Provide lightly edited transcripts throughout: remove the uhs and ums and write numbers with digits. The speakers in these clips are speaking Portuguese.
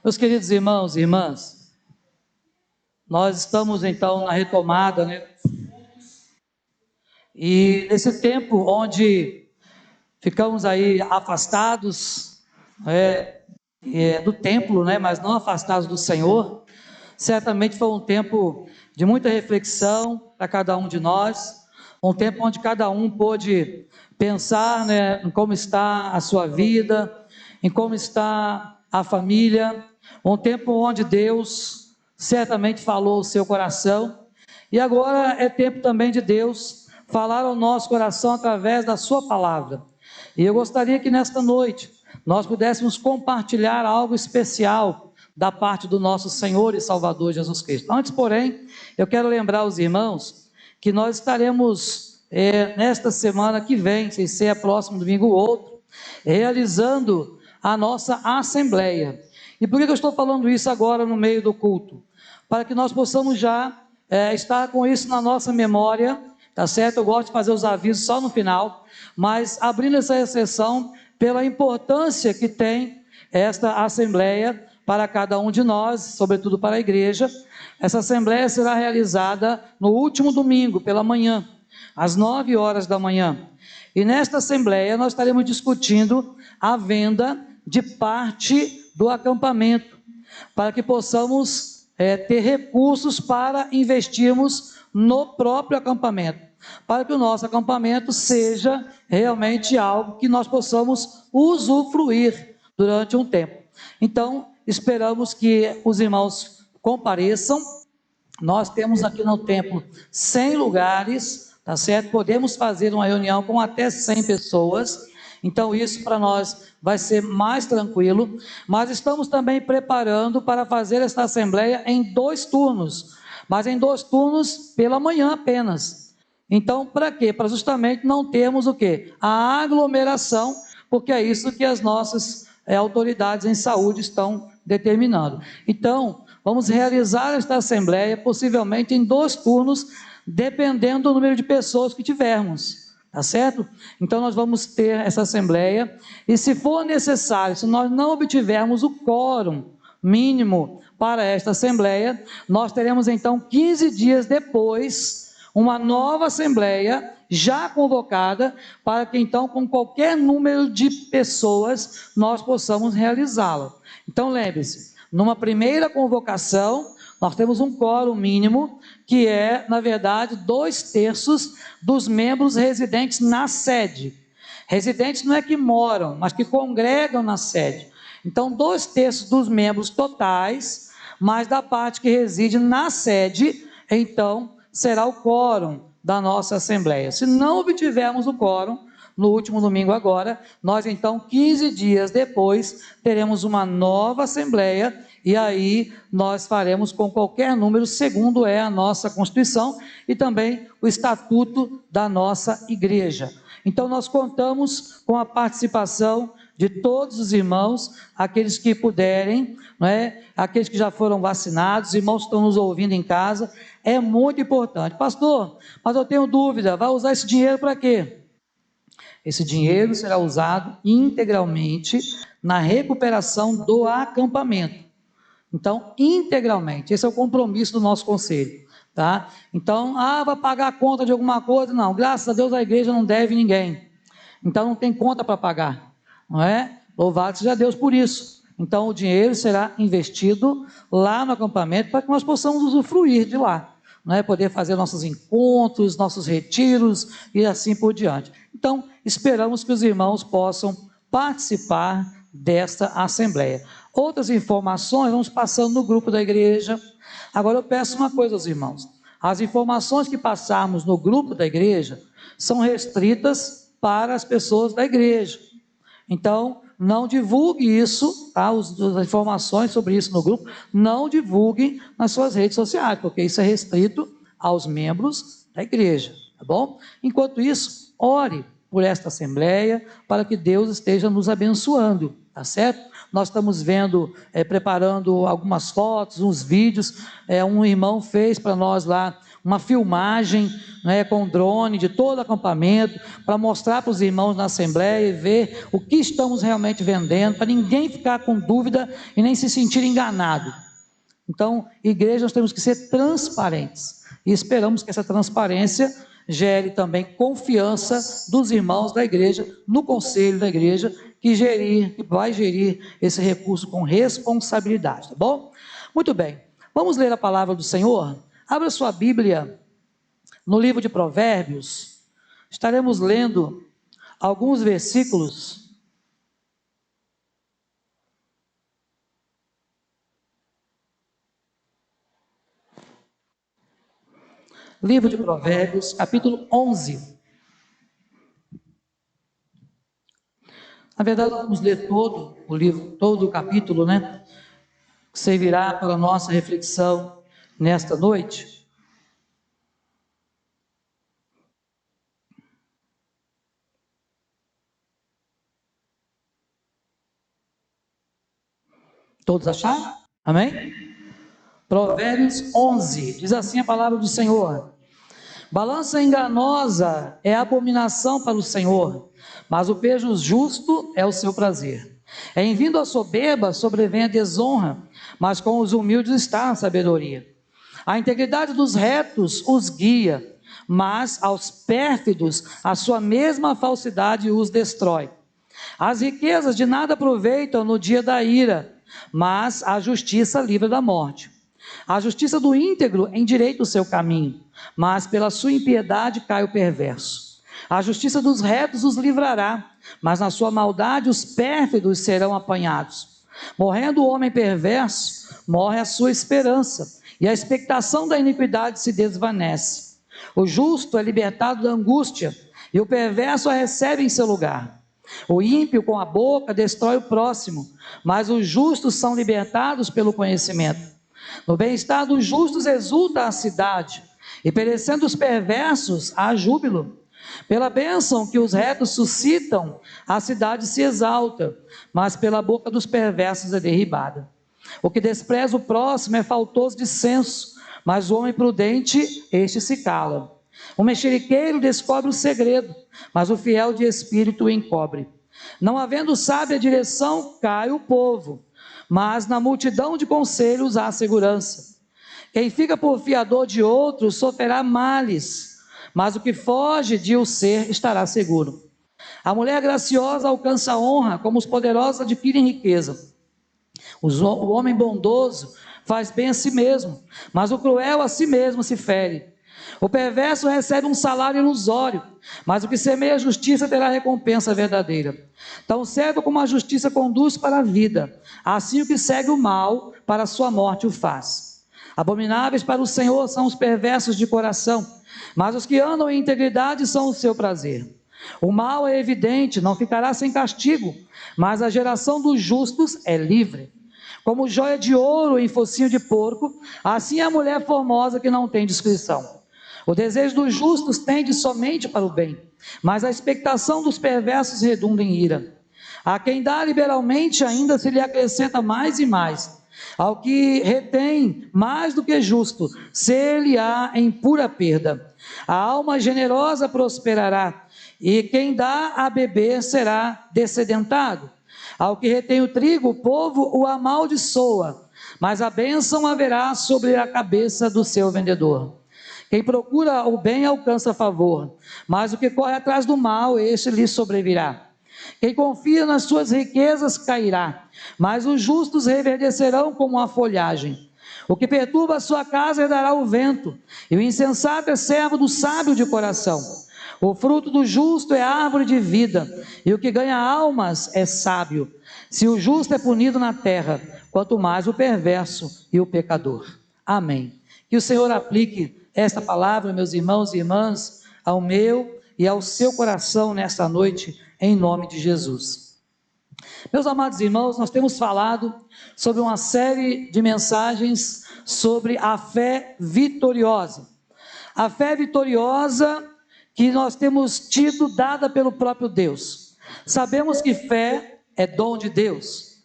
Meus queridos irmãos e irmãs, nós estamos então na retomada, né? E nesse tempo onde ficamos aí afastados do templo, né? Mas não afastados do Senhor, certamente foi um tempo de muita reflexão para cada um de nós, um tempo onde cada um pôde pensar, né, em como está a sua vida, em como está a família, um tempo onde Deus certamente falou ao seu coração, e agora é tempo também de Deus falar ao nosso coração através da sua palavra. E eu gostaria que nesta noite nós pudéssemos compartilhar algo especial da parte do nosso Senhor e Salvador Jesus Cristo. Antes, porém, eu quero lembrar os irmãos que nós estaremos nesta semana que vem, sem ser próximo domingo ou outro, realizando a nossa assembleia. E por que eu estou falando isso agora no meio do culto? Para que nós possamos já estar com isso na nossa memória, tá certo? Eu gosto de fazer os avisos só no final, mas abrindo essa sessão pela importância que tem esta assembleia para cada um de nós, sobretudo para a igreja. Essa assembleia será realizada no último domingo, pela manhã, às 9 horas da manhã. E nesta assembleia nós estaremos discutindo a venda de parte do acampamento, para que possamos ter recursos para investirmos no próprio acampamento, para que o nosso acampamento seja realmente algo que nós possamos usufruir durante um tempo. Então, esperamos que os irmãos compareçam. Nós temos aqui no templo 100 lugares, tá certo? Podemos fazer uma reunião com até 100 pessoas, então isso para nós vai ser mais tranquilo, mas estamos também preparando para fazer esta assembleia em 2 turnos, mas em 2 turnos pela manhã apenas. Então, para quê? Para justamente não termos o quê? A aglomeração, porque é isso que as nossas autoridades em saúde estão determinando. Então, vamos realizar esta assembleia possivelmente em 2 turnos, dependendo do número de pessoas que tivermos, tá certo? Então nós vamos ter essa assembleia, e se for necessário, se nós não obtivermos o quórum mínimo para esta assembleia, nós teremos então 15 dias depois uma nova assembleia já convocada, para que então com qualquer número de pessoas nós possamos realizá-la. Então lembre-se, numa primeira convocação nós temos um quórum mínimo, que é na verdade 2/3 dos membros residentes na sede. Residentes não é que moram, mas que congregam na sede. Então 2/3 dos membros totais, mais da parte que reside na sede, então será o quórum da nossa assembleia. Se não obtivermos o quórum no último domingo agora, nós então 15 dias depois teremos uma nova assembleia, e aí nós faremos com qualquer número, segundo é a nossa Constituição e também o estatuto da nossa igreja. Então nós contamos com a participação de todos os irmãos, aqueles que puderem, não é? Aqueles que já foram vacinados, irmãos que estão nos ouvindo em casa. É muito importante. Pastor, mas eu tenho dúvida, vai usar esse dinheiro para quê? Esse dinheiro será usado integralmente na recuperação do acampamento. Então, integralmente, esse é o compromisso do nosso conselho, tá? Então, vai pagar a conta de alguma coisa? Não, graças a Deus a igreja não deve ninguém, então não tem conta para pagar, não é? Louvado seja Deus por isso. Então o dinheiro será investido lá no acampamento, para que nós possamos usufruir de lá, não é? Poder fazer nossos encontros, nossos retiros e assim por diante. Então esperamos que os irmãos possam participar desta assembleia. Outras informações vamos passando no grupo da igreja. Agora eu peço uma coisa aos irmãos: as informações que passarmos no grupo da igreja são restritas para as pessoas da igreja. Então não divulgue isso, tá? As informações sobre isso no grupo, não divulguem nas suas redes sociais, porque isso é restrito aos membros da igreja, tá bom? Enquanto isso, ore por esta assembleia, para que Deus esteja nos abençoando, tá certo? nós estamos vendo, preparando algumas fotos, uns vídeos. Um irmão fez para nós lá uma filmagem, né, com drone de todo o acampamento, para mostrar para os irmãos na Assembleia e ver o que estamos realmente vendendo, para ninguém ficar com dúvida e nem se sentir enganado. Então, igreja, nós temos que ser transparentes, e esperamos que essa transparência gere também confiança dos irmãos da igreja, no conselho da igreja, que vai gerir esse recurso com responsabilidade, tá bom? Muito bem, vamos ler a palavra do Senhor? Abra sua Bíblia no livro de Provérbios, estaremos lendo alguns versículos. Livro de Provérbios, capítulo 11. Na verdade, vamos ler todo o livro, todo o capítulo, né? Que servirá para a nossa reflexão nesta noite. Todos acharam? Amém? Provérbios 11, diz assim a palavra do Senhor: balança enganosa é abominação para o Senhor, mas o peso justo é o seu prazer. Em vindo a soberba sobrevém a desonra, mas com os humildes está a sabedoria. A integridade dos retos os guia, mas aos pérfidos a sua mesma falsidade os destrói. As riquezas de nada aproveitam no dia da ira, mas a justiça livra da morte. A justiça do íntegro endireita o seu caminho, mas pela sua impiedade cai o perverso. A justiça dos retos os livrará, mas na sua maldade os pérfidos serão apanhados. Morrendo o homem perverso, morre a sua esperança, e a expectação da iniquidade se desvanece. O justo é libertado da angústia, e o perverso a recebe em seu lugar. O ímpio com a boca destrói o próximo, mas os justos são libertados pelo conhecimento. No bem-estar dos justos exulta a cidade, e perecendo os perversos há júbilo. Pela bênção que os retos suscitam, a cidade se exalta, mas pela boca dos perversos é derribada. O que despreza o próximo é faltoso de senso, mas o homem prudente, este se cala. O mexeriqueiro descobre o segredo, mas o fiel de espírito o encobre. Não havendo sábia direção, cai o povo, mas na multidão de conselhos há segurança. Quem fica por fiador de outros sofrerá males, mas o que foge de o ser estará seguro. A mulher graciosa alcança honra, como os poderosos adquirem riqueza. O homem bondoso faz bem a si mesmo, mas o cruel a si mesmo se fere. O perverso recebe um salário ilusório, mas o que semeia a justiça terá recompensa verdadeira. Tão certo como a justiça conduz para a vida, assim o que segue o mal para a sua morte o faz. Abomináveis para o Senhor são os perversos de coração, mas os que andam em integridade são o seu prazer. O mal é evidente, não ficará sem castigo, mas a geração dos justos é livre. Como joia de ouro em focinho de porco, assim é a mulher formosa que não tem discrição. O desejo dos justos tende somente para o bem, mas a expectação dos perversos redunda em ira. A quem dá liberalmente ainda se lhe acrescenta mais e mais. Ao que retém mais do que justo, ser-lhe-á em pura perda. A alma generosa prosperará, e quem dá a beber será descedentado. Ao que retém o trigo, o povo o amaldiçoa, mas a bênção haverá sobre a cabeça do seu vendedor. Quem procura o bem alcança favor, mas o que corre atrás do mal, este lhe sobrevirá. Quem confia nas suas riquezas cairá, mas os justos reverdecerão como a folhagem. O que perturba a sua casa herdará o vento, e o insensato é servo do sábio de coração. O fruto do justo é árvore de vida, e o que ganha almas é sábio. Se o justo é punido na terra, quanto mais o perverso e o pecador. Amém. Que o Senhor aplique esta palavra, meus irmãos e irmãs, ao meu e ao seu coração nesta noite, em nome de Jesus. Meus amados irmãos, nós temos falado sobre uma série de mensagens sobre a fé vitoriosa. A fé vitoriosa que nós temos tido dada pelo próprio Deus. Sabemos que fé é dom de Deus.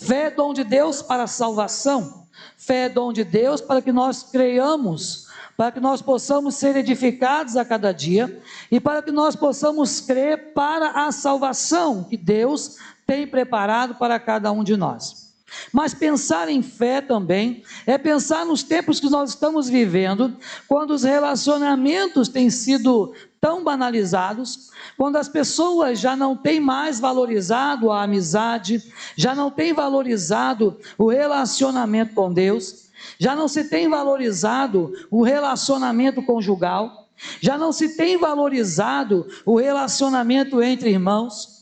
Fé é dom de Deus para a salvação. Fé é dom de Deus para que nós creiamos, para que nós possamos ser edificados a cada dia e para que nós possamos crer para a salvação que Deus tem preparado para cada um de nós. Mas pensar em fé também é pensar nos tempos que nós estamos vivendo, quando os relacionamentos têm sido tão banalizados, quando as pessoas já não têm mais valorizado a amizade, já não têm valorizado o relacionamento com Deus, já não se tem valorizado o relacionamento conjugal, já não se tem valorizado o relacionamento entre irmãos.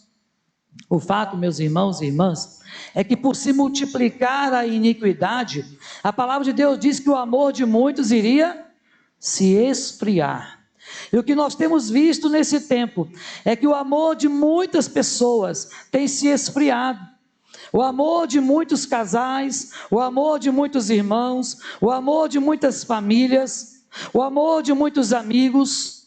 O fato, meus irmãos e irmãs, é que por se multiplicar a iniquidade, a palavra de Deus diz que o amor de muitos iria se esfriar. E o que nós temos visto nesse tempo é que o amor de muitas pessoas tem se esfriado. O amor de muitos casais, o amor de muitos irmãos, o amor de muitas famílias, o amor de muitos amigos.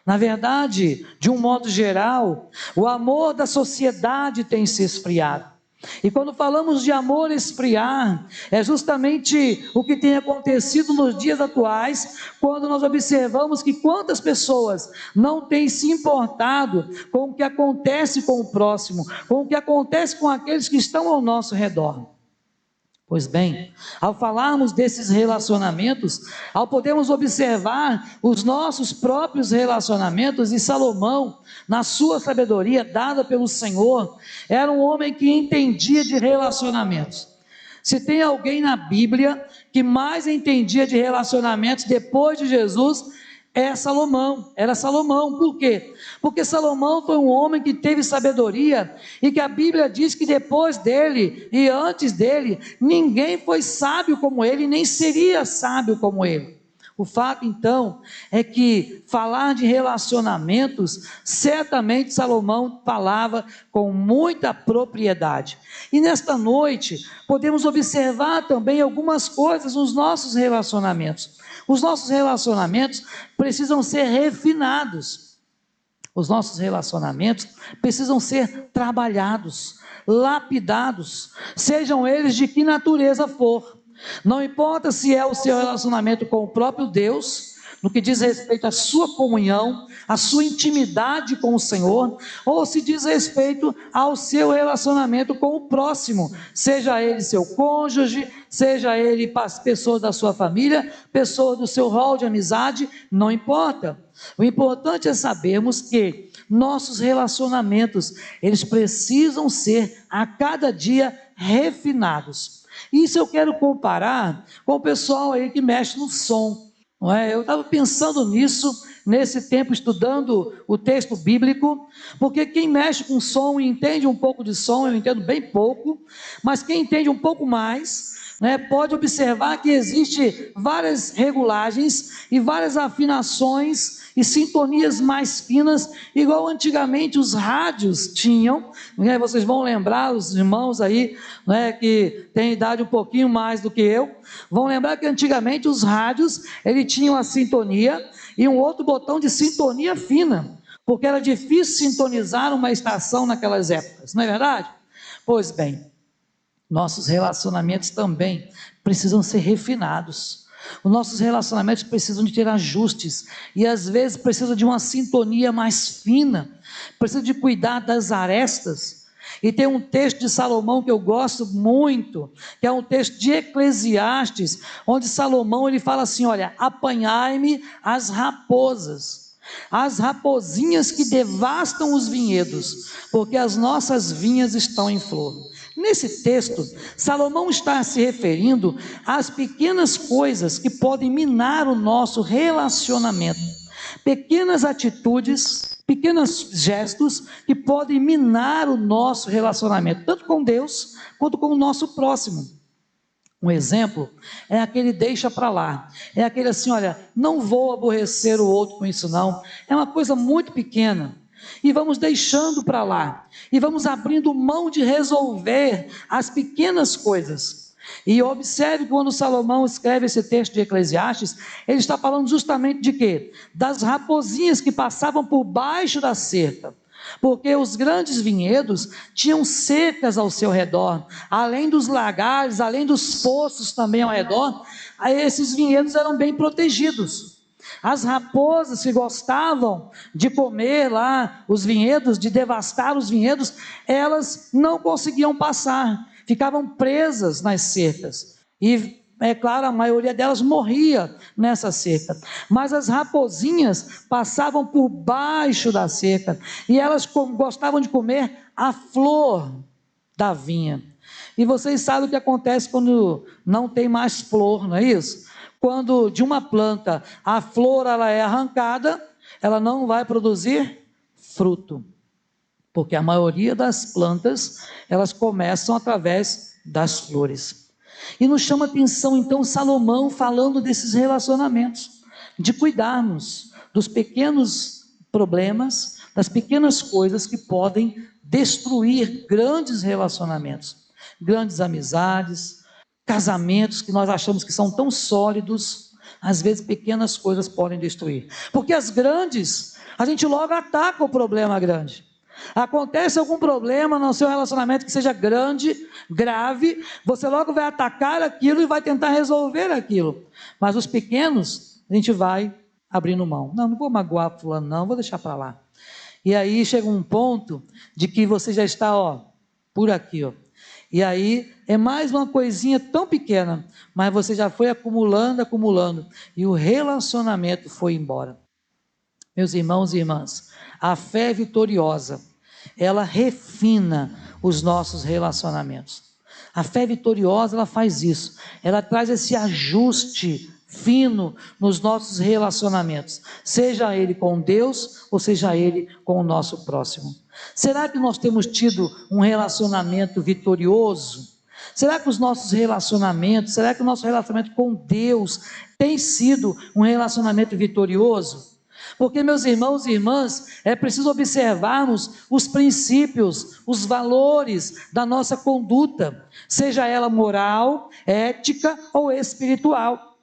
Na verdade, de um modo geral, o amor da sociedade tem se esfriado. E quando falamos de amor esfriar, é justamente o que tem acontecido nos dias atuais, quando nós observamos que quantas pessoas não têm se importado com o que acontece com o próximo, com o que acontece com aqueles que estão ao nosso redor. Pois bem, ao falarmos desses relacionamentos, ao podermos observar os nossos próprios relacionamentos, e Salomão, na sua sabedoria dada pelo Senhor, era um homem que entendia de relacionamentos. Se tem alguém na Bíblia que mais entendia de relacionamentos depois de Jesus, era Salomão. Por quê? Porque Salomão foi um homem que teve sabedoria, e que a Bíblia diz que depois dele e antes dele, ninguém foi sábio como ele, nem seria sábio como ele. O fato então é que falar de relacionamentos, certamente Salomão falava com muita propriedade. E nesta noite podemos observar também algumas coisas nos nossos relacionamentos. Os nossos relacionamentos precisam ser refinados. Os nossos relacionamentos precisam ser trabalhados, lapidados, sejam eles de que natureza for. Não importa se é o seu relacionamento com o próprio Deus, no que diz respeito à sua comunhão, à sua intimidade com o Senhor, ou se diz respeito ao seu relacionamento com o próximo, seja ele seu cônjuge, seja ele pessoas da sua família, pessoas do seu rol de amizade, não importa. O importante é sabermos que nossos relacionamentos, eles precisam ser a cada dia refinados. Isso eu quero comparar com o pessoal aí que mexe no som. Não é? Eu estava pensando nisso, nesse tempo, estudando o texto bíblico, porque quem mexe com som e entende um pouco de som, eu entendo bem pouco, mas quem entende um pouco mais, pode observar que existe várias regulagens e várias afinações e sintonias mais finas, igual antigamente os rádios tinham. Vocês vão lembrar, os irmãos aí, que têm idade um pouquinho mais do que eu, vão lembrar que antigamente os rádios, eles tinham a sintonia e um outro botão de sintonia fina, porque era difícil sintonizar uma estação naquelas épocas, não é verdade? Pois bem, nossos relacionamentos também precisam ser refinados. Os nossos relacionamentos precisam de ter ajustes, e às vezes precisam de uma sintonia mais fina, precisa de cuidar das arestas. E tem um texto de Salomão que eu gosto muito, que é um texto de Eclesiastes, onde Salomão ele fala assim: olha, apanhai-me as raposas, as rapozinhas que devastam os vinhedos, porque as nossas vinhas estão em flor. Nesse texto, Salomão está se referindo às pequenas coisas que podem minar o nosso relacionamento, pequenas atitudes, pequenos gestos que podem minar o nosso relacionamento, tanto com Deus quanto com o nosso próximo. Um exemplo é aquele deixa para lá, é aquele assim: olha, não vou aborrecer o outro com isso não, é uma coisa muito pequena, e vamos deixando para lá, e vamos abrindo mão de resolver as pequenas coisas. E observe que quando Salomão escreve esse texto de Eclesiastes, ele está falando justamente de quê? Das rapozinhas que passavam por baixo da cerca. porque os grandes vinhedos tinham cercas ao seu redor, além dos lagares, além dos poços também ao redor, esses vinhedos eram bem protegidos. As raposas que gostavam de comer lá os vinhedos, de devastar os vinhedos, elas não conseguiam passar, ficavam presas nas cercas, e é claro, a maioria delas morria nessa cerca, mas as raposinhas passavam por baixo da cerca, e elas gostavam de comer a flor da vinha. E vocês sabem o que acontece quando não tem mais flor, não é isso? Quando de uma planta a flor ela é arrancada, ela não vai produzir fruto, porque a maioria das plantas elas começam através das flores. E nos chama a atenção então Salomão falando desses relacionamentos, de cuidarmos dos pequenos problemas, das pequenas coisas que podem destruir grandes relacionamentos, grandes amizades, casamentos que nós achamos que são tão sólidos, às vezes pequenas coisas podem destruir, porque as grandes, a gente logo ataca o problema grande. Acontece algum problema no seu relacionamento que seja grande, grave, você logo vai atacar aquilo e vai tentar resolver aquilo, mas os pequenos, a gente vai abrindo mão, não vou magoar fulano não, vou deixar para lá, e aí chega um ponto de que você já está por aqui, e aí é mais uma coisinha tão pequena, mas você já foi acumulando, e o relacionamento foi embora. Meus irmãos e irmãs, a fé vitoriosa, ela refina os nossos relacionamentos. A fé vitoriosa, ela faz isso, ela traz esse ajuste fino nos nossos relacionamentos, seja ele com Deus, ou seja ele com o nosso próximo. Será que nós temos tido um relacionamento vitorioso? Será que os nossos relacionamentos, será que o nosso relacionamento com Deus tem sido um relacionamento vitorioso? Porque, meus irmãos e irmãs, é preciso observarmos os princípios, os valores da nossa conduta, seja ela moral, ética ou espiritual.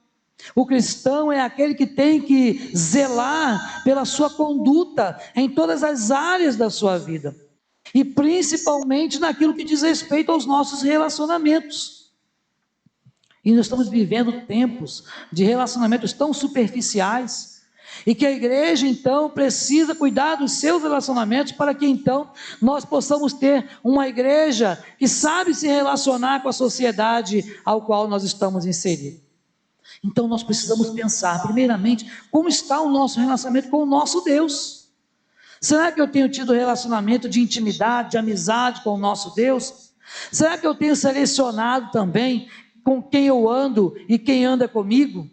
O cristão é aquele que tem que zelar pela sua conduta em todas as áreas da sua vida, e principalmente naquilo que diz respeito aos nossos relacionamentos. E nós estamos vivendo tempos de relacionamentos tão superficiais, e que a igreja então precisa cuidar dos seus relacionamentos, para que então nós possamos ter uma igreja que sabe se relacionar com a sociedade ao qual nós estamos inseridos. Então nós precisamos pensar primeiramente como está o nosso relacionamento com o nosso Deus. Será que eu tenho tido relacionamento de intimidade, de amizade com o nosso Deus? Será que eu tenho selecionado também com quem eu ando e quem anda comigo?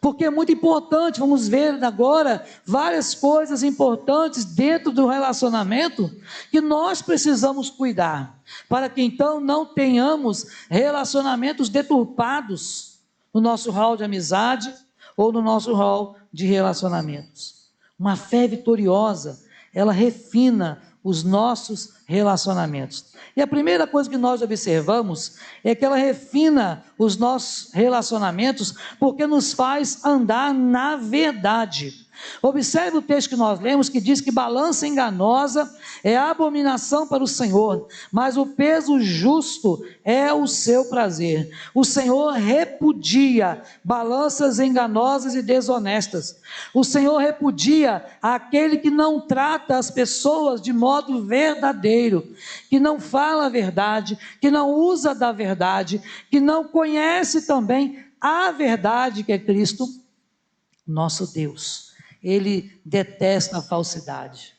Porque é muito importante, vamos ver agora várias coisas importantes dentro do relacionamento que nós precisamos cuidar, para que então não tenhamos relacionamentos deturpados no nosso hall de amizade ou no nosso hall de relacionamentos. Uma fé vitoriosa, ela refina os nossos relacionamentos. E a primeira coisa que nós observamos é que ela refina os nossos relacionamentos porque nos faz andar na verdade. Observe o texto que nós lemos, que diz que balança enganosa é abominação para o Senhor, mas o peso justo é o seu prazer. O Senhor repudia balanças enganosas e desonestas. O Senhor repudia aquele que não trata as pessoas de modo verdadeiro, que não fala a verdade, que não usa da verdade, que não conhece também a verdade que é Cristo, nosso Deus. Ele detesta a falsidade.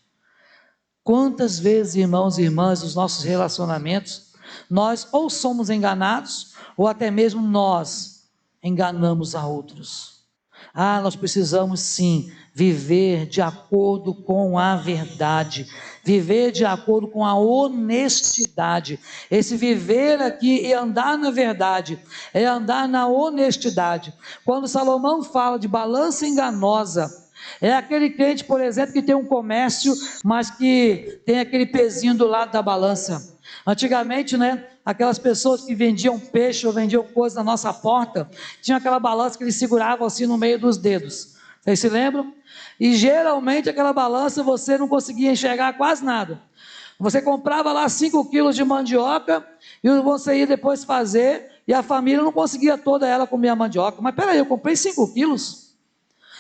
Quantas vezes, irmãos e irmãs, nos nossos relacionamentos, nós ou somos enganados, ou até mesmo nós enganamos a outros. Nós precisamos sim viver de acordo com a verdade, viver de acordo com a honestidade. Esse viver aqui e andar na verdade, é andar na honestidade. Quando Salomão fala de balança enganosa, é aquele crente, por exemplo, que tem um comércio, mas que tem aquele pezinho do lado da balança. Antigamente, aquelas pessoas que vendiam peixe ou vendiam coisas na nossa porta, tinha aquela balança que eles seguravam assim no meio dos dedos. Vocês se lembram? E geralmente aquela balança você não conseguia enxergar quase nada. Você comprava lá 5 quilos de mandioca e você ia depois fazer e a família não conseguia toda ela comer a mandioca. Mas peraí, eu comprei 5 quilos.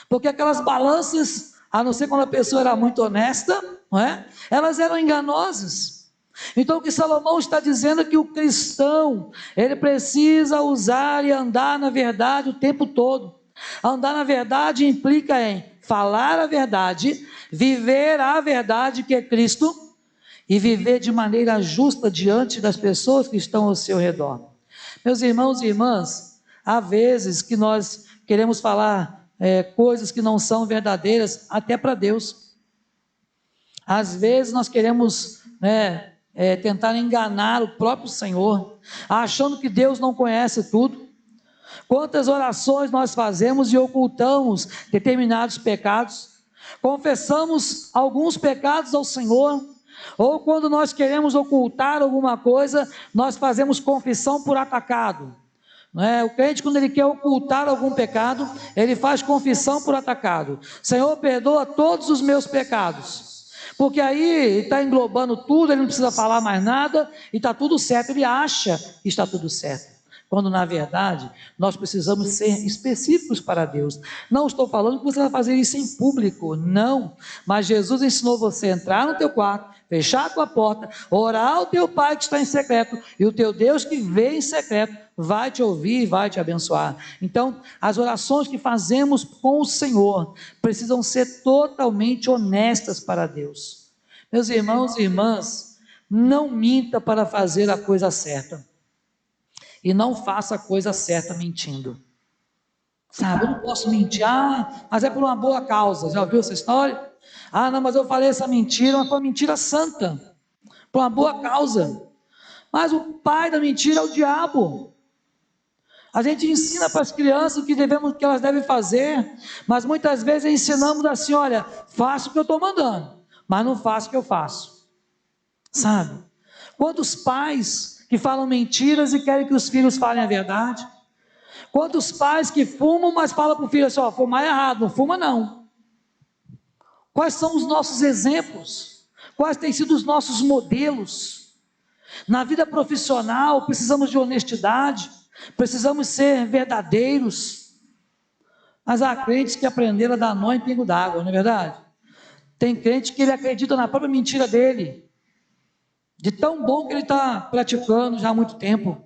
Porque aquelas balanças, a não ser quando a pessoa era muito honesta, não é? Elas eram enganosas. Então o que Salomão está dizendo é que o cristão, ele precisa usar e andar na verdade o tempo todo. Andar na verdade implica em falar a verdade, viver a verdade que é Cristo e viver de maneira justa diante das pessoas que estão ao seu redor. Meus irmãos e irmãs, há vezes que nós queremos falar coisas que não são verdadeiras até para Deus. Às vezes nós queremos tentar enganar o próprio Senhor, achando que Deus não conhece tudo. Quantas orações nós fazemos e ocultamos determinados pecados, confessamos alguns pecados ao Senhor, ou quando nós queremos ocultar alguma coisa, nós fazemos confissão por atacado. O crente, quando ele quer ocultar algum pecado, ele faz confissão por atacado. Senhor, perdoa todos os meus pecados, porque aí está englobando tudo, ele não precisa falar mais nada, e está tudo certo, ele acha que está tudo certo, quando na verdade, nós precisamos ser específicos para Deus. Não estou falando que você vai fazer isso em público, não, mas Jesus ensinou você a entrar no teu quarto, fechar a tua porta, orar ao teu Pai que está em secreto, e o teu Deus que vê em secreto, vai te ouvir e vai te abençoar. Então, as orações que fazemos com o Senhor, precisam ser totalmente honestas para Deus. Meus irmãos e irmãs, não minta para fazer a coisa certa, e não faça a coisa certa mentindo. Sabe, eu não posso mentir, mas é por uma boa causa. Já ouviu essa história? Não, mas eu falei essa mentira, mas foi uma mentira santa, por uma boa causa. Mas o pai da mentira é o diabo. A gente ensina para as crianças o que elas devem fazer, mas muitas vezes ensinamos assim: olha, faça o que eu estou mandando, mas não faça o que eu faço. Sabe? Quantos pais que falam mentiras e querem que os filhos falem a verdade? Quantos pais que fumam, mas falam para o filho assim: fumar é errado, não fuma não. Quais são os nossos exemplos? Quais têm sido os nossos modelos? Na vida profissional, precisamos de honestidade, precisamos ser verdadeiros, mas há crentes que aprenderam a dar nó em pingo d'água, não é verdade? Tem crente que ele acredita na própria mentira dele, de tão bom que ele está praticando já há muito tempo.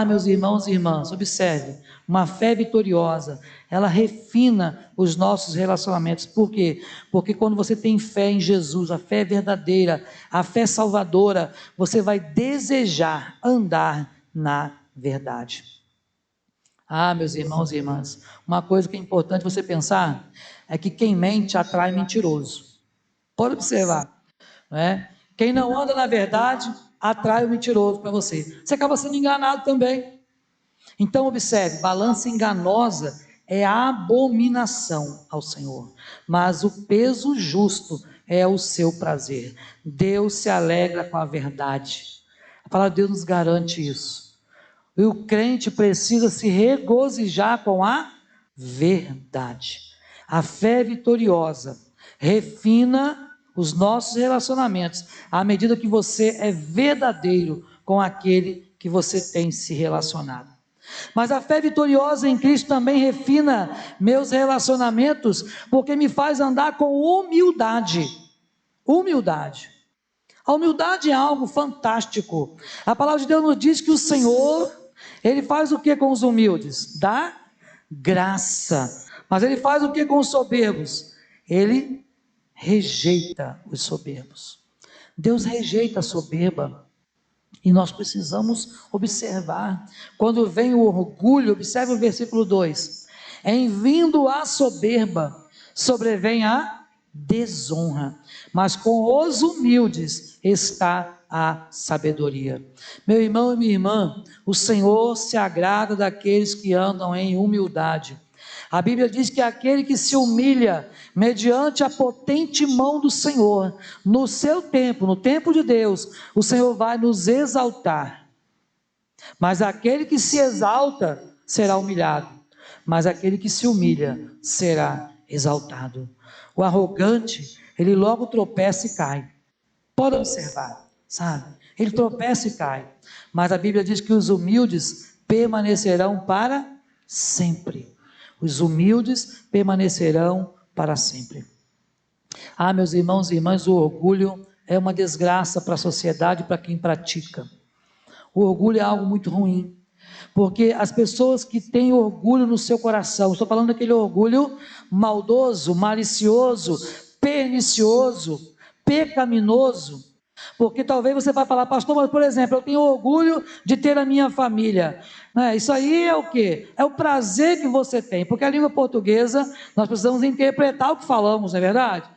Meus irmãos e irmãs, observe, uma fé vitoriosa, ela refina os nossos relacionamentos. Por quê? Porque quando você tem fé em Jesus, a fé verdadeira, a fé salvadora, você vai desejar andar na verdade. Meus irmãos e irmãs, uma coisa que é importante você pensar, é que quem mente atrai mentiroso. Pode observar, não é? Quem não anda na verdade, atrai o mentiroso para você. Você acaba sendo enganado também. Então observe, balança enganosa é a abominação ao Senhor, mas o peso justo é o seu prazer. Deus se alegra com a verdade. A palavra de Deus nos garante isso. E o crente precisa se regozijar com a verdade. A fé vitoriosa refina os nossos relacionamentos à medida que você é verdadeiro com aquele que você tem se relacionado. Mas a fé vitoriosa em Cristo também refina meus relacionamentos, porque me faz andar com humildade. Humildade. A humildade é algo fantástico. A palavra de Deus nos diz que o Senhor, Ele faz o que com os humildes? Dá graça. Mas Ele faz o que com os soberbos? Ele rejeita os soberbos. Deus rejeita a soberba. E nós precisamos observar. Quando vem o orgulho, observe o versículo 2. Em vindo a soberba, sobrevém a desonra, mas com os humildes está a sabedoria. Meu irmão e minha irmã, o Senhor se agrada daqueles que andam em humildade. A Bíblia diz que aquele que se humilha mediante a potente mão do Senhor, no seu tempo, no tempo de Deus, o Senhor vai nos exaltar. Mas aquele que se exalta será humilhado, mas aquele que se humilha será exaltado. O arrogante, ele logo tropeça e cai. Pode observar, sabe? Ele tropeça e cai. Mas a Bíblia diz que os humildes permanecerão para sempre. Os humildes permanecerão para sempre. Ah, meus irmãos e irmãs, o orgulho é uma desgraça para a sociedade, para quem pratica. O orgulho é algo muito ruim, porque as pessoas que têm orgulho no seu coração, estou falando daquele orgulho maldoso, malicioso, pernicioso, pecaminoso, porque talvez você vai falar, pastor, mas por exemplo, eu tenho orgulho de ter a minha família, isso aí é o quê? É o prazer que você tem, porque a língua portuguesa, nós precisamos interpretar o que falamos, não é verdade?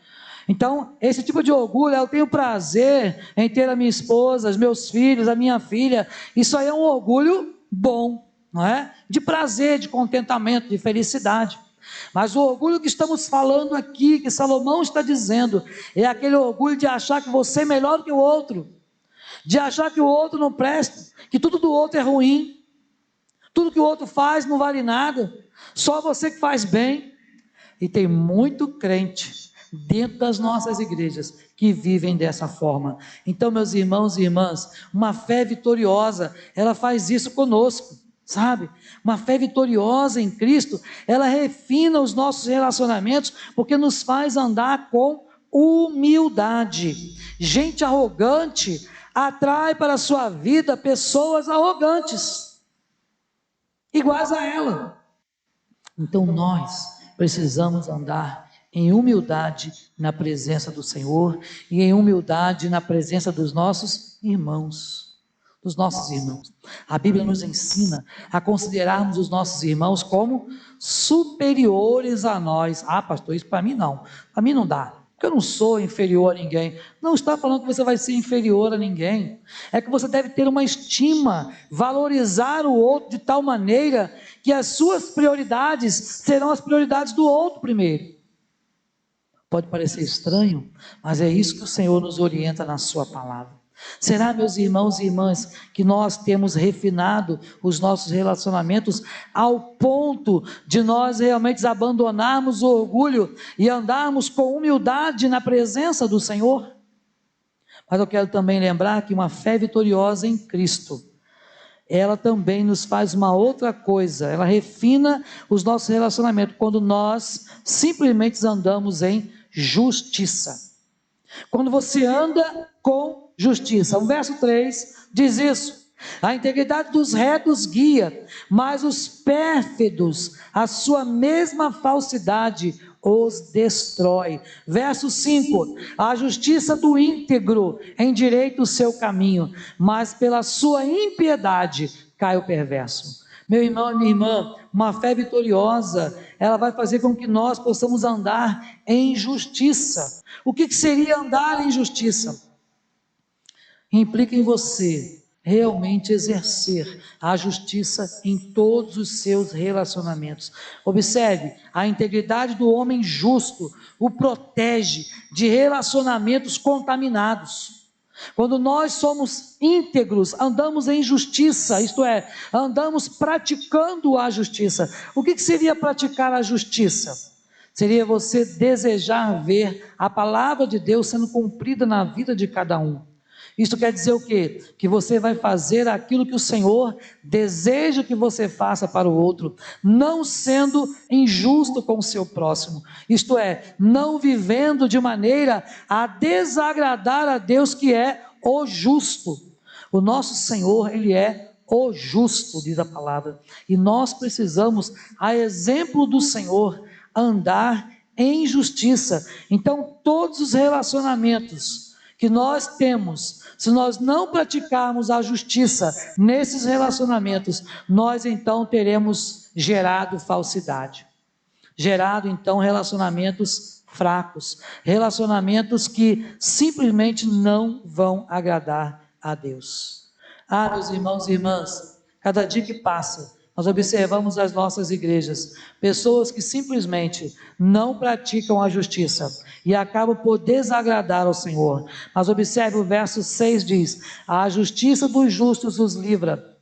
Então, esse tipo de orgulho, eu tenho prazer em ter a minha esposa, os meus filhos, a minha filha, isso aí é um orgulho bom, não é? De prazer, de contentamento, de felicidade. Mas o orgulho que estamos falando aqui, que Salomão está dizendo, é aquele orgulho de achar que você é melhor do que o outro, de achar que o outro não presta, que tudo do outro é ruim, tudo que o outro faz não vale nada, só você que faz bem. E tem muito crente dentro das nossas igrejas que vivem dessa forma. Então, meus irmãos e irmãs, uma fé vitoriosa, ela faz isso conosco, sabe? Uma fé vitoriosa em Cristo, ela refina os nossos relacionamentos, porque nos faz andar com humildade. Gente arrogante atrai para a sua vida pessoas arrogantes, iguais a ela. Então nós precisamos andar em humildade na presença do Senhor e em humildade na presença dos nossos irmãos. A Bíblia nos ensina a considerarmos os nossos irmãos como superiores a nós. Ah, pastor, isso para mim não dá, porque eu não sou inferior a ninguém. Não está falando que você vai ser inferior a ninguém, é que você deve ter uma estima, valorizar o outro de tal maneira que as suas prioridades serão as prioridades do outro primeiro. Pode parecer estranho, mas é isso que o Senhor nos orienta na sua palavra. Será, meus irmãos e irmãs, que nós temos refinado os nossos relacionamentos ao ponto de nós realmente abandonarmos o orgulho e andarmos com humildade na presença do Senhor? Mas eu quero também lembrar que uma fé vitoriosa em Cristo, ela também nos faz uma outra coisa, ela refina os nossos relacionamentos, quando nós simplesmente andamos em justiça. Quando você anda com justiça. O verso 3 diz isso: a integridade dos retos guia, mas os pérfidos, a sua mesma falsidade os destrói. Verso 5: a justiça do íntegro endireita o seu caminho, mas pela sua impiedade cai o perverso. Meu irmão e minha irmã, uma fé vitoriosa, ela vai fazer com que nós possamos andar em justiça. O que seria andar em justiça? Implica em você realmente exercer a justiça em todos os seus relacionamentos. Observe, a integridade do homem justo o protege de relacionamentos contaminados. Quando nós somos íntegros, andamos em justiça, isto é, andamos praticando a justiça. O que seria praticar a justiça? Seria você desejar ver a palavra de Deus sendo cumprida na vida de cada um. Isso quer dizer o quê? Que você vai fazer aquilo que o Senhor deseja que você faça para o outro, não sendo injusto com o seu próximo, isto é, não vivendo de maneira a desagradar a Deus, que é o justo. O nosso Senhor, Ele é o justo, diz a palavra, e nós precisamos, a exemplo do Senhor, andar em justiça. Então, todos os relacionamentos que nós temos, se nós não praticarmos a justiça nesses relacionamentos, nós então teremos gerado falsidade, gerado então relacionamentos fracos, relacionamentos que simplesmente não vão agradar a Deus. Ah, meus irmãos e irmãs, cada dia que passa, nós observamos as nossas igrejas, pessoas que simplesmente não praticam a justiça e acabam por desagradar ao Senhor. Mas observe o verso 6 diz: a justiça dos justos os livra,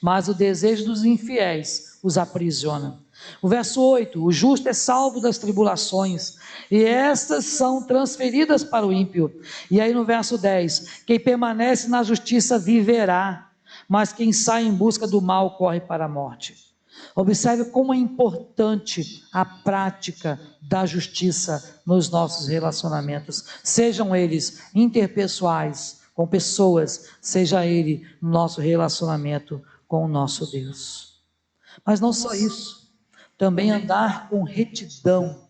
mas o desejo dos infiéis os aprisiona. O verso 8, o justo é salvo das tribulações, e estas são transferidas para o ímpio. E aí no verso 10, quem permanece na justiça viverá, mas quem sai em busca do mal corre para a morte. Observe como é importante a prática da justiça nos nossos relacionamentos, sejam eles interpessoais, com pessoas, seja ele no nosso relacionamento com o nosso Deus. Mas não só isso, também andar com retidão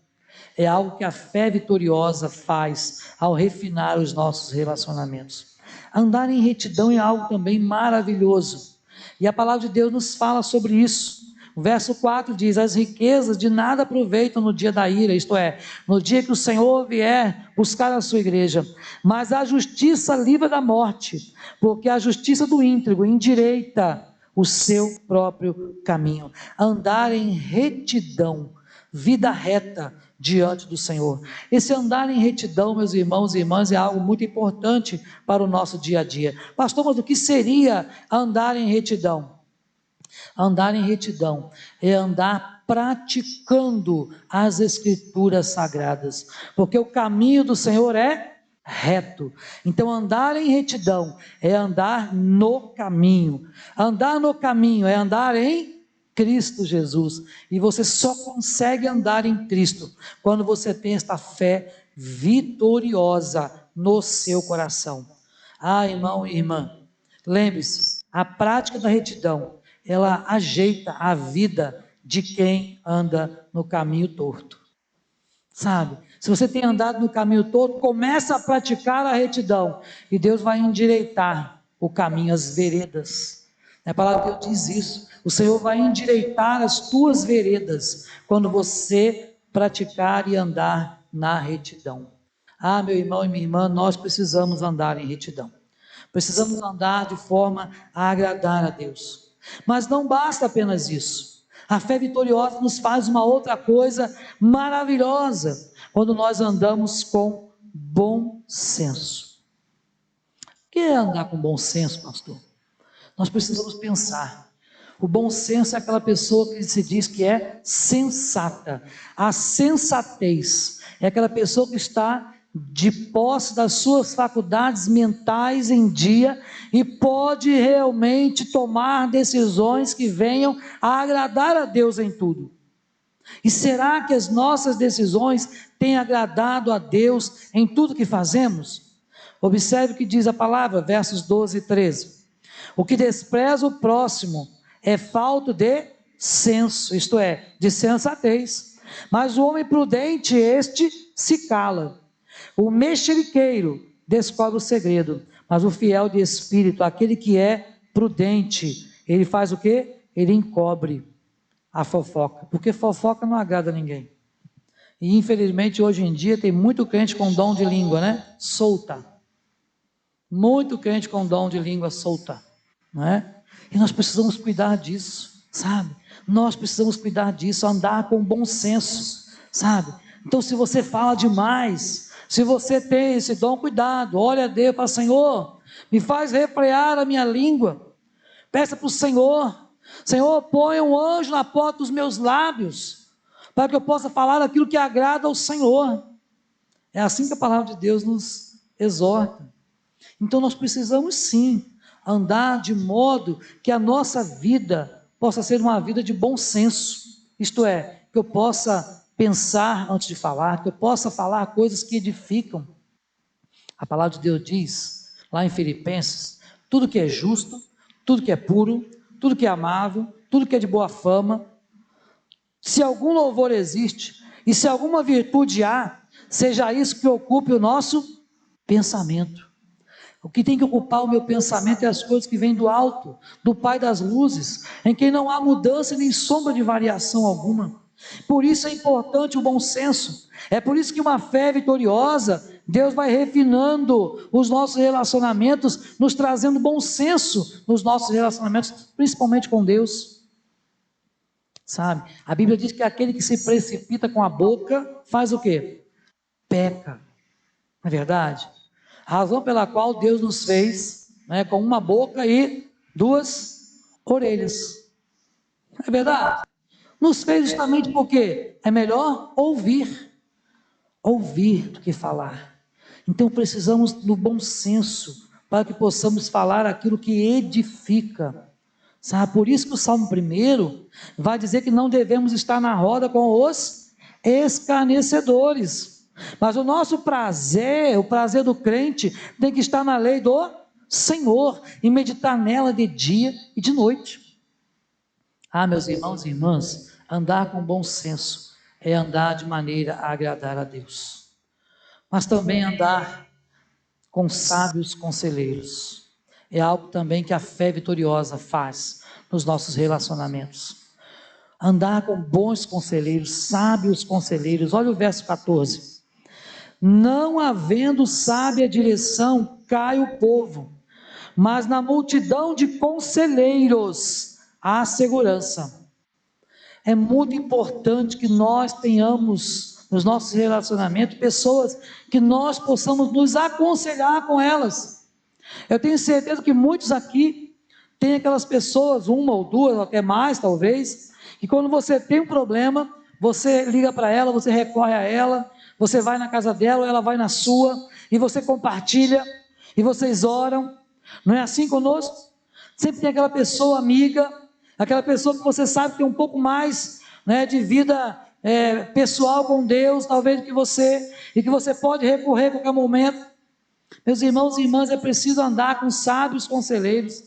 é algo que a fé vitoriosa faz ao refinar os nossos relacionamentos. Andar em retidão é algo também maravilhoso, e a palavra de Deus nos fala sobre isso. O verso 4 diz: as riquezas de nada aproveitam no dia da ira, isto é, no dia que o Senhor vier buscar a sua igreja, mas a justiça livra da morte, porque a justiça do íntegro endireita o seu próprio caminho. Andar em retidão, vida reta diante do Senhor. Esse andar em retidão, meus irmãos e irmãs, é algo muito importante para o nosso dia a dia. Pastor, mas o que seria andar em retidão? Andar em retidão é andar praticando as escrituras sagradas, porque o caminho do Senhor é reto. Então andar em retidão é andar no caminho. Andar no caminho é andar em Cristo Jesus, e você só consegue andar em Cristo quando você tem esta fé vitoriosa no seu coração. Irmão e irmã, lembre-se, a prática da retidão, ela ajeita a vida de quem anda no caminho torto. Sabe, se você tem andado no caminho torto, começa a praticar a retidão, e Deus vai endireitar o caminho, as veredas. A palavra de Deus diz isso, o Senhor vai endireitar as tuas veredas, quando você praticar e andar na retidão. Meu irmão e minha irmã, nós precisamos andar em retidão, precisamos andar de forma a agradar a Deus. Mas não basta apenas isso. A fé vitoriosa nos faz uma outra coisa maravilhosa, quando nós andamos com bom senso. O que é andar com bom senso, pastor? Nós precisamos pensar. O bom senso é aquela pessoa que se diz que é sensata. A sensatez é aquela pessoa que está de posse das suas faculdades mentais em dia e pode realmente tomar decisões que venham a agradar a Deus em tudo. E será que as nossas decisões têm agradado a Deus em tudo que fazemos? Observe o que diz a palavra, versos 12 e 13. O que despreza o próximo é falta de senso, isto é, de sensatez. Mas o homem prudente, este se cala. O mexeriqueiro descobre o segredo, mas o fiel de espírito, aquele que é prudente, ele faz o quê? Ele encobre a fofoca, porque fofoca não agrada a ninguém. E infelizmente hoje em dia tem muito crente com dom de língua, né? Solta. Muito crente com dom de língua solta, não é? E nós precisamos cuidar disso, sabe? Nós precisamos cuidar disso, andar com bom senso, sabe? Então se você fala demais, se você tem esse dom, cuidado, olha a Deus, fala: Senhor, me faz refrear a minha língua, peça para o Senhor, Senhor, põe um anjo na porta dos meus lábios, para que eu possa falar aquilo que agrada ao Senhor. É assim que a palavra de Deus nos exorta. Então nós precisamos sim andar de modo que a nossa vida possa ser uma vida de bom senso, isto é, que eu possa pensar antes de falar, que eu possa falar coisas que edificam. A palavra de Deus diz, lá em Filipenses, tudo que é justo, tudo que é puro, tudo que é amável, tudo que é de boa fama, se algum louvor existe, e se alguma virtude há, seja isso que ocupe o nosso pensamento. O que tem que ocupar o meu pensamento é as coisas que vêm do alto, do Pai das luzes, em quem não há mudança nem sombra de variação alguma. Por isso é importante o bom senso. É por isso que uma fé vitoriosa, Deus vai refinando os nossos relacionamentos, nos trazendo bom senso nos nossos relacionamentos, principalmente com Deus. Sabe? A Bíblia diz que aquele que se precipita com a boca, faz o quê? Peca. Não é verdade? A razão pela qual Deus nos fez, com uma boca e duas orelhas. É verdade? Nos fez justamente porque é melhor ouvir do que falar. Então precisamos do bom senso para que possamos falar aquilo que edifica. Sabe? Por isso que o Salmo 1 vai dizer que não devemos estar na roda com os escarnecedores. Mas o nosso prazer, o prazer do crente, tem que estar na lei do Senhor e meditar nela de dia e de noite. Ah, meus irmãos e irmãs, andar com bom senso é andar de maneira a agradar a Deus, mas também andar com sábios conselheiros. É algo também que a fé vitoriosa faz nos nossos relacionamentos. Andar com bons conselheiros, sábios conselheiros. Olha o verso 14. Não havendo sábia direção, cai o povo, mas na multidão de conselheiros há segurança. É muito importante que nós tenhamos nos nossos relacionamentos pessoas que nós possamos nos aconselhar com elas. Eu tenho certeza que muitos aqui têm aquelas pessoas, uma ou duas, ou até mais talvez, que quando você tem um problema, você liga para ela, você recorre a ela, você vai na casa dela, ou ela vai na sua, e você compartilha, e vocês oram. Não é assim conosco? Sempre tem aquela pessoa amiga, aquela pessoa que você sabe que tem um pouco mais, né, de vida pessoal com Deus, talvez do que você, e que você pode recorrer a qualquer momento. Meus irmãos e irmãs, é preciso andar com sábios conselheiros.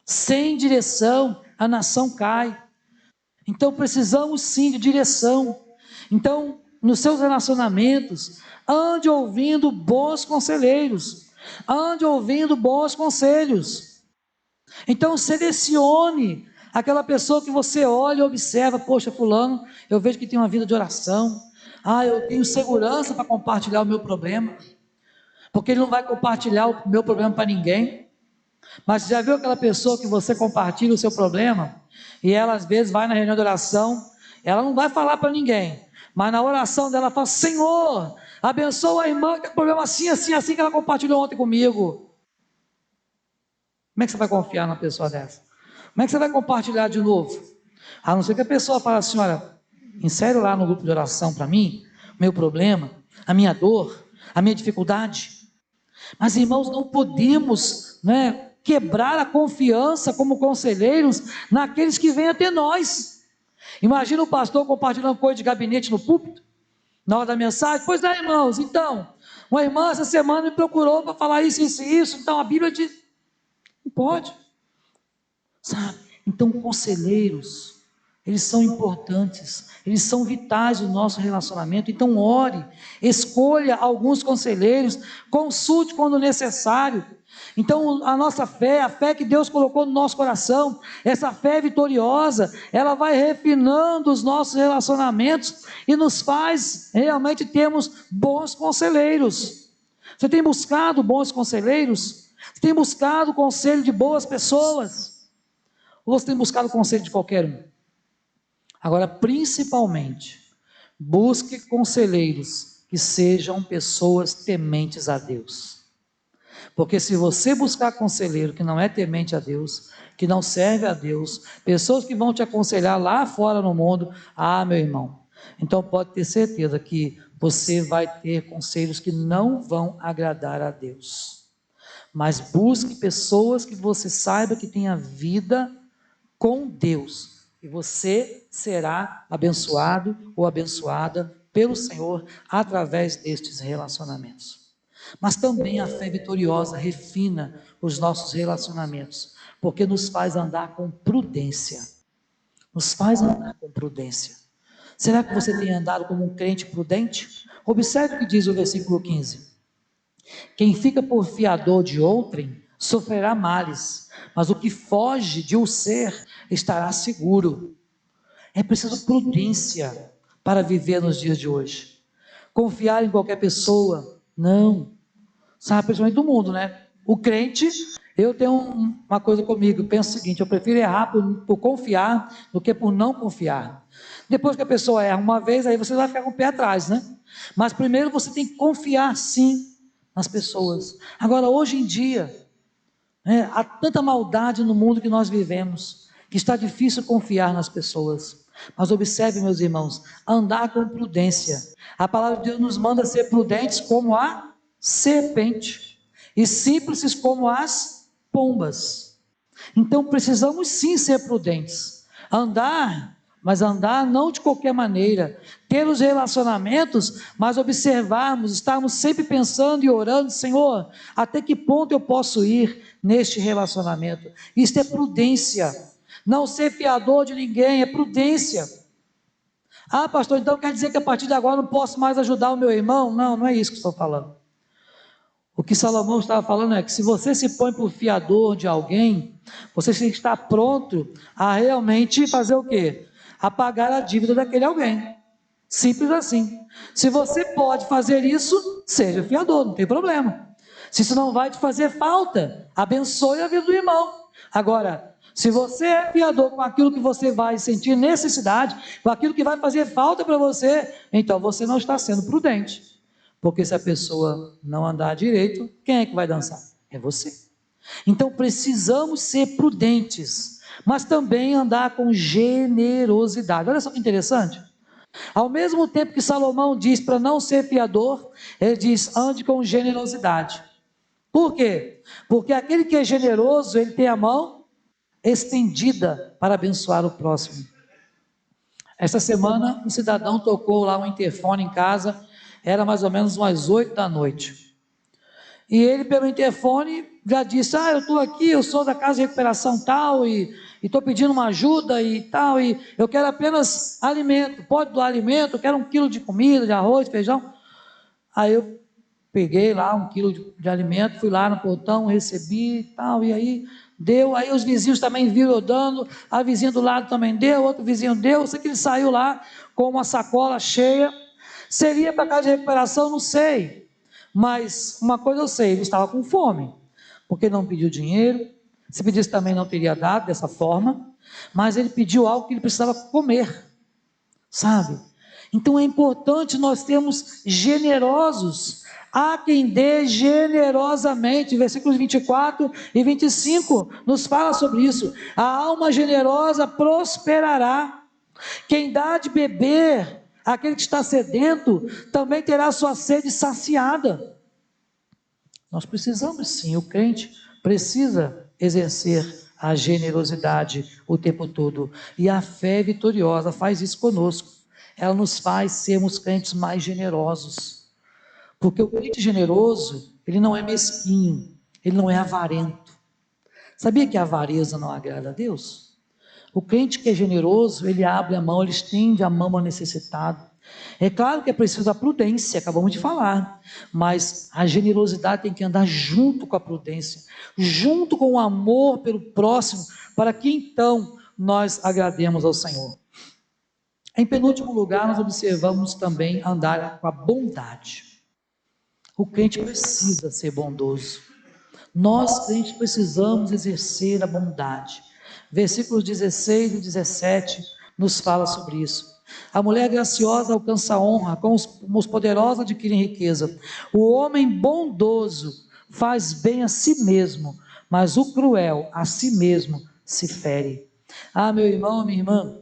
Sem direção, a nação cai. Então precisamos sim de direção. Então, nos seus relacionamentos, ande ouvindo bons conselheiros, ande ouvindo bons conselhos. Então selecione aquela pessoa que você olha e observa. Poxa, fulano, eu vejo que tem uma vida de oração. Eu tenho segurança para compartilhar o meu problema, porque ele não vai compartilhar o meu problema para ninguém. Mas já viu aquela pessoa que você compartilha o seu problema, e ela às vezes vai na reunião de oração, ela não vai falar para ninguém, mas na oração dela fala: Senhor, abençoa a irmã que tem problema assim, assim, assim, que ela compartilhou ontem comigo. Como é que você vai confiar numa pessoa dessa? Como é que você vai compartilhar de novo? A não ser que a pessoa fale assim: olha, insere lá no grupo de oração para mim, o meu problema, a minha dor, a minha dificuldade. Mas irmãos, não podemos, quebrar a confiança como conselheiros naqueles que vêm até nós. Imagina o pastor compartilhando coisa de gabinete no púlpito, na hora da mensagem: pois é, irmãos, então, uma irmã essa semana me procurou para falar isso, isso e isso. Então a Bíblia diz, não pode, sabe? Então conselheiros, eles são importantes, eles são vitais no nosso relacionamento. Então ore, escolha alguns conselheiros, consulte quando necessário. Então a nossa fé, a fé que Deus colocou no nosso coração, essa fé vitoriosa, ela vai refinando os nossos relacionamentos e nos faz realmente termos bons conselheiros. Você tem buscado bons conselheiros? Você tem buscado o conselho de boas pessoas? Ou você tem buscado o conselho de qualquer um? Agora, principalmente, busque conselheiros que sejam pessoas tementes a Deus. Porque se você buscar conselheiro que não é temente a Deus, que não serve a Deus, pessoas que vão te aconselhar lá fora no mundo, meu irmão, então pode ter certeza que você vai ter conselhos que não vão agradar a Deus. Mas busque pessoas que você saiba que tem a vida com Deus, e você será abençoado ou abençoada pelo Senhor através destes relacionamentos. Mas também a fé vitoriosa refina os nossos relacionamentos, porque nos faz andar com prudência. Nos faz andar com prudência. Será que você tem andado como um crente prudente? Observe o que diz o versículo 15. Quem fica por fiador de outrem sofrerá males, mas o que foge de o ser estará seguro. É preciso prudência para viver nos dias de hoje. Confiar em qualquer pessoa, não. Sabe, principalmente do mundo, né? O crente, eu tenho uma coisa comigo, eu penso o seguinte: eu prefiro errar por confiar do que por não confiar. Depois que a pessoa erra uma vez, aí você vai ficar com o pé atrás, né? Mas primeiro você tem que confiar sim nas pessoas. Agora, hoje em dia, há tanta maldade no mundo que nós vivemos, que está difícil confiar nas pessoas. Mas observe, meus irmãos, andar com prudência. A palavra de Deus nos manda ser prudentes como a serpente e simples como as pombas. Então precisamos sim ser prudentes. Andar, mas andar não de qualquer maneira. Ter os relacionamentos, mas observarmos, estarmos sempre pensando e orando, Senhor, até que ponto eu posso ir neste relacionamento? Isto é prudência. Não ser fiador de ninguém, é prudência. Ah, pastor, então quer dizer que a partir de agora eu não posso mais ajudar o meu irmão? Não, não é isso que estou falando. O que Salomão estava falando é que se você se põe por fiador de alguém, você tem que estar pronto a realmente fazer o quê? A pagar a dívida daquele alguém. Simples assim. Se você pode fazer isso, seja fiador, não tem problema. Se isso não vai te fazer falta, abençoe a vida do irmão. Agora, se você é fiador com aquilo que você vai sentir necessidade, com aquilo que vai fazer falta para você, então você não está sendo prudente. Porque se a pessoa não andar direito, quem é que vai dançar? É você. Então precisamos ser prudentes, mas também andar com generosidade. Olha só que interessante. Ao mesmo tempo que Salomão diz para não ser fiador, ele diz ande com generosidade. Por quê? Porque aquele que é generoso, ele tem a mão estendida para abençoar o próximo. Esta semana um cidadão tocou lá um interfone em casa, era mais ou menos umas 8 da noite. E ele pelo interfone já disse, eu estou aqui, eu sou da casa de recuperação tal, e estou pedindo uma ajuda e tal, e eu quero apenas alimento, pode doar alimento, eu quero 1 quilo de comida, de arroz, feijão. Aí eu peguei lá 1 quilo de alimento, fui lá no portão, recebi e tal, e aí deu, aí os vizinhos também viram eu dando, a vizinha do lado também deu, outro vizinho deu, eu sei que ele saiu lá com uma sacola cheia. Seria para casa de recuperação, não sei, mas uma coisa eu sei, ele estava com fome, porque não pediu dinheiro, se pedisse também não teria dado dessa forma, mas ele pediu algo que ele precisava comer, sabe? Então é importante nós sermos generosos, há quem dê generosamente, versículos 24 e 25 nos fala sobre isso, a alma generosa prosperará, quem dá de beber, aquele que está sedento, também terá sua sede saciada. Nós precisamos sim, o crente precisa exercer a generosidade o tempo todo, e a fé vitoriosa faz isso conosco, ela nos faz sermos crentes mais generosos, porque o crente generoso, ele não é mesquinho, ele não é avarento. Sabia que a avareza não agrada a Deus? O crente que é generoso, ele abre a mão, ele estende a mão ao necessitado. É claro que é preciso a prudência, acabamos de falar, mas a generosidade tem que andar junto com a prudência, junto com o amor pelo próximo, para que então nós agrademos ao Senhor. Em penúltimo lugar, nós observamos também andar com a bondade. O crente precisa ser bondoso. Nós, crentes, precisamos exercer a bondade. Versículos 16 e 17 nos fala sobre isso. A mulher graciosa alcança honra, com os poderosos adquirem riqueza. O homem bondoso faz bem a si mesmo, mas o cruel a si mesmo se fere. Meu irmão, minha irmã,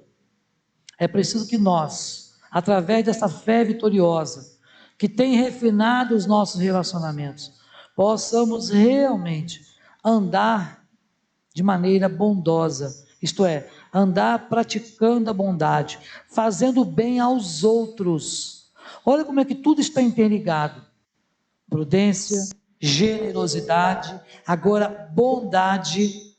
é preciso que nós, através dessa fé vitoriosa, que tem refinado os nossos relacionamentos, possamos realmente andar de maneira bondosa, isto é, andar praticando a bondade, fazendo bem aos outros. Olha como é que tudo está interligado: prudência, generosidade, agora bondade.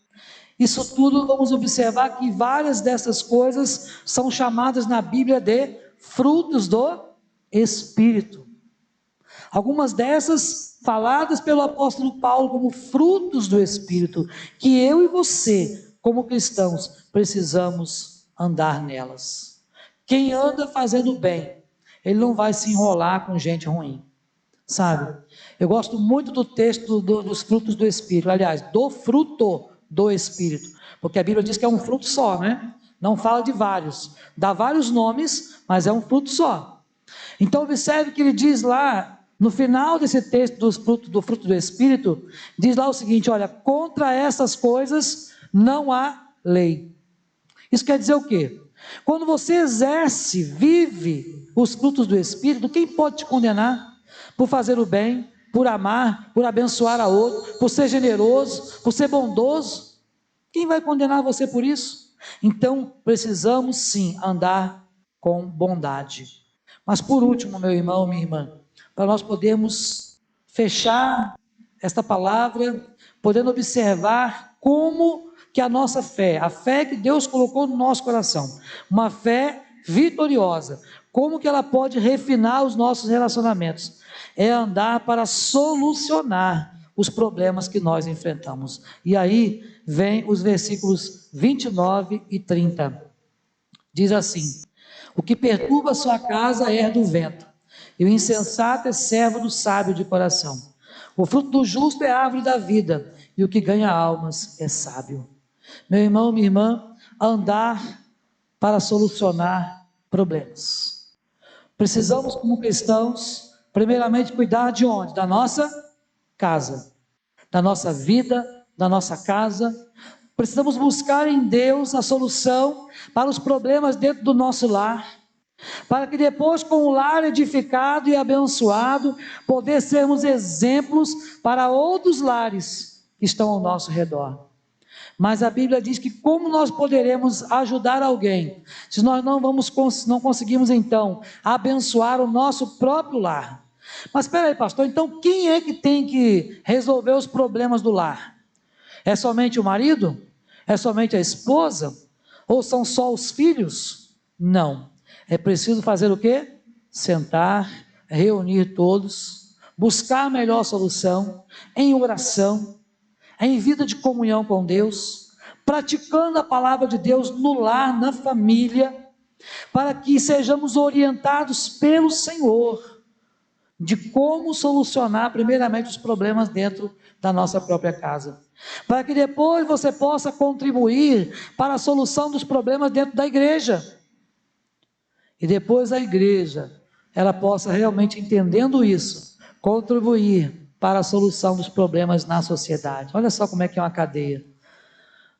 Isso tudo vamos observar que várias dessas coisas são chamadas na Bíblia de frutos do Espírito. Algumas dessas faladas pelo apóstolo Paulo como frutos do Espírito, que eu e você, como cristãos, precisamos andar nelas. Quem anda fazendo bem, ele não vai se enrolar com gente ruim, sabe? Eu gosto muito do texto dos frutos do Espírito, aliás, do fruto do Espírito, porque a Bíblia diz que é um fruto só, né? Não fala de vários, dá vários nomes, mas é um fruto só. Então observe que ele diz lá, no final desse texto do fruto do Espírito, diz lá o seguinte: olha, contra essas coisas não há lei. Isso quer dizer o quê? Quando você exerce, vive os frutos do Espírito, quem pode te condenar por fazer o bem, por amar, por abençoar a outro, por ser generoso, por ser bondoso? Quem vai condenar você por isso? Então, precisamos sim andar com bondade. Mas por último, meu irmão, minha irmã, para nós podermos fechar esta palavra, podendo observar como que a nossa fé, a fé que Deus colocou no nosso coração, uma fé vitoriosa, como que ela pode refinar os nossos relacionamentos? É andar para solucionar os problemas que nós enfrentamos. E aí vem os versículos 29 e 30. Diz assim: o que perturba a sua casa é do vento, e o insensato é servo do sábio de coração. O fruto do justo é a árvore da vida, e o que ganha almas é sábio. Meu irmão, minha irmã, andar para solucionar problemas. Precisamos, como cristãos, primeiramente cuidar de onde? Da nossa casa, da nossa vida, da nossa casa. Precisamos buscar em Deus a solução para os problemas dentro do nosso lar, para que depois, com o lar edificado e abençoado, poder sermos exemplos para outros lares que estão ao nosso redor. Mas a Bíblia diz que como nós poderemos ajudar alguém, se nós não conseguimos então abençoar o nosso próprio lar? Mas espera aí, pastor, então quem é que tem que resolver os problemas do lar? É somente o marido? É somente a esposa? Ou são só os filhos? Não. É preciso fazer o quê? Sentar, reunir todos, buscar a melhor solução, em oração, em vida de comunhão com Deus, praticando a palavra de Deus no lar, na família, para que sejamos orientados pelo Senhor, de como solucionar primeiramente os problemas dentro da nossa própria casa, para que depois você possa contribuir para a solução dos problemas dentro da igreja, e depois a igreja, ela possa realmente, entendendo isso, contribuir para a solução dos problemas na sociedade. Olha só como é que é uma cadeia.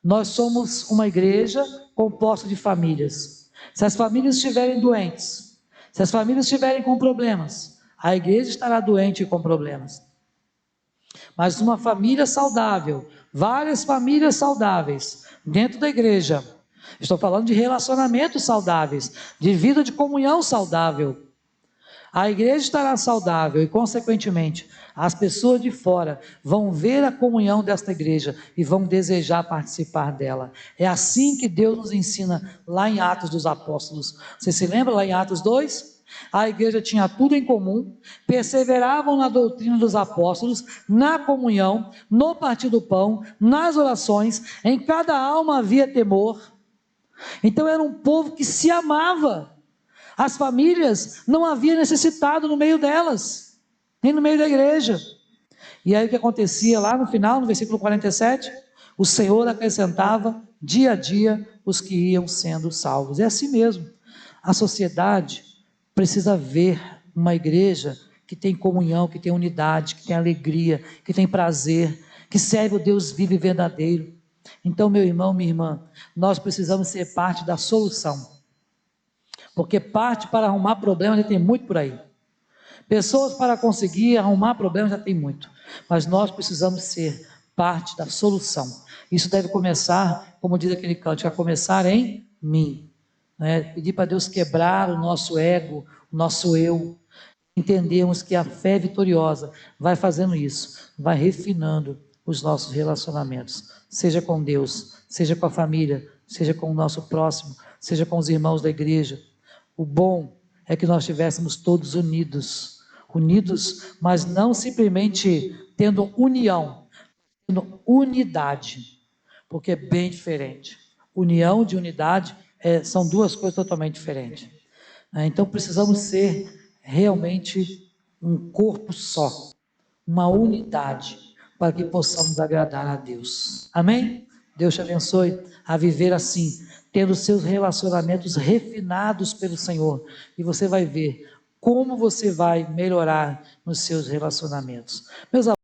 Nós somos uma igreja composta de famílias. Se as famílias estiverem doentes, se as famílias estiverem com problemas, a igreja estará doente e com problemas. Mas uma família saudável, várias famílias saudáveis dentro da igreja, estou falando de relacionamentos saudáveis, de vida de comunhão saudável. A igreja estará saudável e, consequentemente, as pessoas de fora vão ver a comunhão desta igreja e vão desejar participar dela. É assim que Deus nos ensina lá em Atos dos Apóstolos. Você se lembra lá em Atos 2? A igreja tinha tudo em comum, perseveravam na doutrina dos apóstolos, na comunhão, no partir do pão, nas orações, em cada alma havia temor. Então era um povo que se amava. As famílias não havia necessitado no meio delas, nem no meio da igreja. E aí o que acontecia lá no final, no versículo 47? O Senhor acrescentava dia a dia os que iam sendo salvos. É assim mesmo. A sociedade precisa ver uma igreja que tem comunhão, que tem unidade, que tem alegria, que tem prazer, que serve o Deus vivo e verdadeiro. Então, meu irmão, minha irmã, nós precisamos ser parte da solução. Porque parte para arrumar problema já tem muito por aí. Pessoas para conseguir arrumar problema já tem muito. Mas nós precisamos ser parte da solução. Isso deve começar, como diz aquele cântico, a começar em mim. Pedir para Deus quebrar o nosso ego, o nosso eu. Entendermos que a fé vitoriosa vai fazendo isso, vai refinando os nossos relacionamentos. Seja com Deus, seja com a família, seja com o nosso próximo, seja com os irmãos da igreja. O bom é que nós estivéssemos todos unidos, mas não simplesmente tendo união, tendo unidade, porque é bem diferente. União de unidade são duas coisas totalmente diferentes. Então precisamos ser realmente um corpo só, uma unidade, para que possamos agradar a Deus. Amém? Deus te abençoe a viver assim, tendo seus relacionamentos refinados pelo Senhor, e você vai ver como você vai melhorar nos seus relacionamentos. Meus